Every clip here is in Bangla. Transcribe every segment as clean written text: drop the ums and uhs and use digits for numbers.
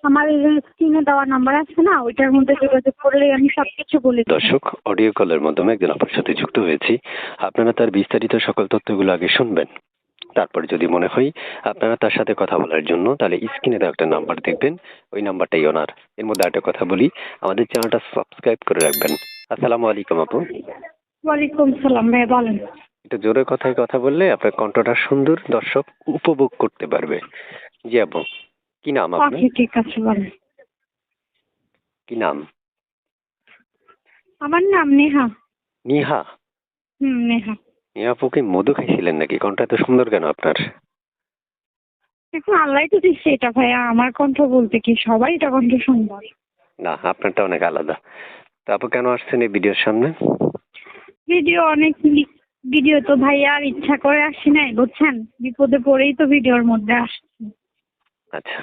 আমার এই যে স্ক্রিনে দেওয়া নাম্বার আছে না, ওইটার মধ্যে যোগাযোগ করলে আমি সবকিছু বলে দেব। দর্শক, অডিও কলের মাধ্যমে একজন আপনার সাথে যুক্ত হয়েছি। আপনারা তার বিস্তারিত সকল তথ্যগুলো আগে শুনবেন। তারপরে যদি মনে হয় আপনারা তার সাথে কথা বলার জন্য, তাহলে স্ক্রিনে দেওয়া একটা নাম্বার দেখবেন, ওই নাম্বারটাই ওনার। এর মধ্যে একটা কথা বলি, আমাদের চ্যানেলটা সাবস্ক্রাইব করে রাখবেন। আসসালামু আলাইকুম আপু। ওয়ালাইকুম সালাম ভাই, বলেন। একটু জোরে কথায় কথা বললে আপনার কণ্ঠটা সুন্দর, দর্শক উপভোগ করতে পারবে। জি আপু, কি নাম আপনার? ওকে, ঠিক আছে, বলেন। কি নাম? আমার নাম নেহা। নিহা। নেহা। নিহা আপু, কি মধু খাইছিলেন নাকি? কণ্ঠ এত সুন্দর কেন আপনার? এখন আল্লাহ তো দিচ্ছে এটা ভাইয়া, আমার কণ্ঠ বলতে কি সবাই এটা কণ্ঠ সুন্দর। না, আপনারটা অনেক আলাদা। তো আপু কেন আসছেন এই ভিডিওর সামনে? ভিডিও তো ভাইয়া আর ইচ্ছা করে আসি নাই, বুঝছেন, বিপদে পড়েই তো ভিডিওর মধ্যে আসছি। আচ্ছা,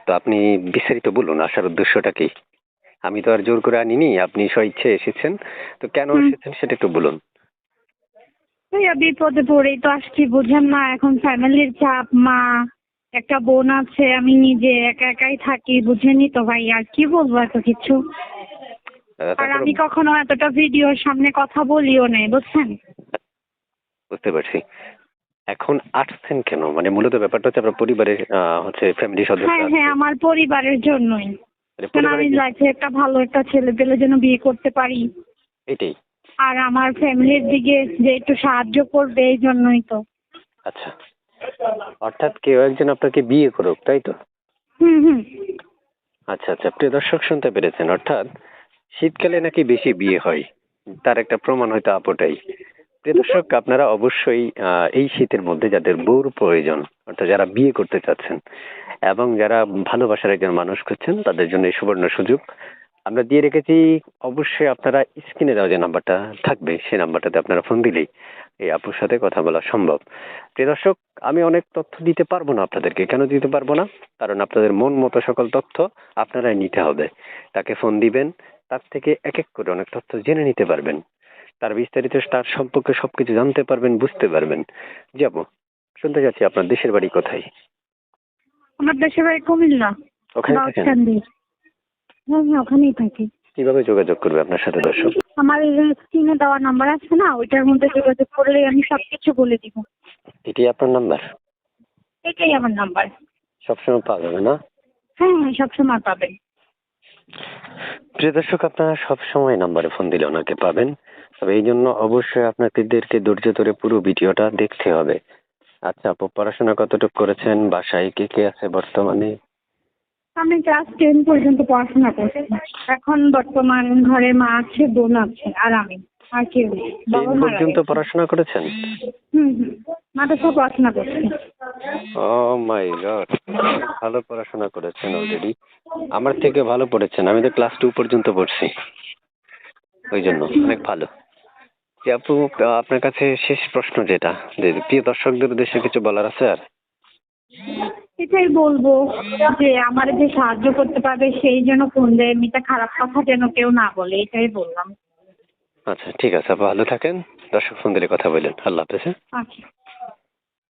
তো আপনি বিস্তারিত বলুন, আসার উদ্দেশ্যটা কি? আমি তো আর জোর করে আনিনি, আপনি স্বইচ্ছে এসেছেন। তো কেন এসেছেন সেটা একটু বলুন। ভাইয়া বিপদে পড়েই তো আসছি, বুঝেন না, এখন ফ্যামিলির চাপ, মা, একটা বোন আছে, আমি নিজে একা একাই থাকি, বুঝেনি তো ভাই, আর কি বলবো এত কিছু। আর আমি কখনো এতটা ভিডিওর সামনে কথা বলিও নাই, বুঝছেন। বুঝতে পারছি। এখন আসছেন কেন, মানে মূলত ব্যাপারটা হচ্ছে আপনার পরিবারের হচ্ছে ফ্যামিলি সদস্য হ্যাঁ আছে। হ্যাঁ, আমার পরিবারের জন্যই। মানে কারণ আমি লাইফে একটা ভালো একটা ছেলে পেলে যেন বিয়ে করতে পারি, এটাই। আর আমার ফ্যামিলির দিকে যে একটু সাহায্য করবে, এই জন্যই তো। আচ্ছা, অর্থাৎ কেউ একজন আপনাকে বিয়ে করুক, তাই তো? হুম। আচ্ছা আচ্ছা, প্রিয় দর্শক শুনতে পেরেছেন, অর্থাৎ শীতকালে নাকি বেশি বিয়ে হয়, তার একটা প্রমাণ হয়তো আপুটাই। প্রিয় দর্শক, আপনারা অবশ্যই এই শীতের মধ্যে যাদের বউর প্রয়োজন, অর্থাৎ যারা বিয়ে করতে চাচ্ছেন এবং যারা ভালোবাসার একজন মানুষ খুঁজছেন, তাদের জন্য এই সুবর্ণ সুযোগ আমরা দিয়ে রেখেছি। অবশ্যই আপনারা স্ক্রিনে দেওয়া যে নাম্বারটা থাকবে, সেই নাম্বারটাতে আপনারা ফোন দিলেই এই আপুর সাথে কথা বলা সম্ভব। প্রিয় দর্শক, আমি অনেক তথ্য দিতে পারবো না আপনাদেরকে। কেন দিতে পারবো না? কারণ আপনাদের মন মতো সকল তথ্য আপনারাই নিতে হবে। তাকে ফোন দিবেন, তার থেকে এক এক করে অনেক তথ্য জেনে নিতে পারবেন। তার বিস্তারিত, তার সম্পর্কে সবকিছু জানতে পারবেন, বুঝতে পারবেন। যাবো, শুনতে যাচ্ছি আপনার দেশের বাড়ি কোথায়? আমার দেশের বাড়ি কুমিল্লা, ওখানে থাকেন? দাউদকান্দি। হ্যাঁ, ওখানেই থাকি। কিভাবে যোগাযোগ করবে আপনার সাথে দর্শক? আমার এই যে স্ক্রিনে দেওয়া নাম্বার আছে না, ওইটার মধ্যে যোগাযোগ করলে আমি সবকিছু বলে দিব। এটাই আপনার নাম্বার? এটাই আমার নাম্বার। সবসময় পাওয়া যাবে না? হ্যাঁ, সবসময় পাবেন। প্রিয় দর্শক, আপনারা সবসময় নাম্বারে ফোন দিলে ওনাকে পাবেন। তবে এই জন্য অবশ্যই আপনাদেরকে ধৈর্য ধরে পুরো ভিডিওটা দেখতে হবে। আচ্ছা আপু, পড়াশোনা কতটুকু করেছেন? বাসায় কে কে আছে বর্তমানে? আমি ক্লাস 10 পর্যন্ত পড়াশোনা করছি। এখন বর্তমান ঘরে মা আছে, বোন আছে, আর আমি, আর কেউ নেই। 10 বাবা মারা পর্যন্ত গেছে। পড়াশোনা করেছেন? হুম। মাদ্রাসা পড়াশোনা করছি। ও মাই গড, ভালো পড়াশোনা করেছেন অলরেডি। আমার থেকে ভালো পড়েছেন, আমি তো ক্লাস 2 পর্যন্ত পড়ছি। ওই জন্য অনেক ভালো। যে আপু, আপনার কাছে শেষ প্রশ্ন যেটা, যে প্রিয় দর্শকদের উদ্দেশ্যে কিছু বলার আছে আর? এটাই বলবো যে আমার যে সাহায্য করতে পারবে সেই যেন ফোন দেয়, এমনিতে খারাপ কথা যেন কেউ না বলে, এটাই বললাম। আচ্ছা ঠিক আছে আপু, ভালো থাকেন। দর্শক ফোন দিলে কথা বললেন। আল্লাহ হাফেজ। আচ্ছা।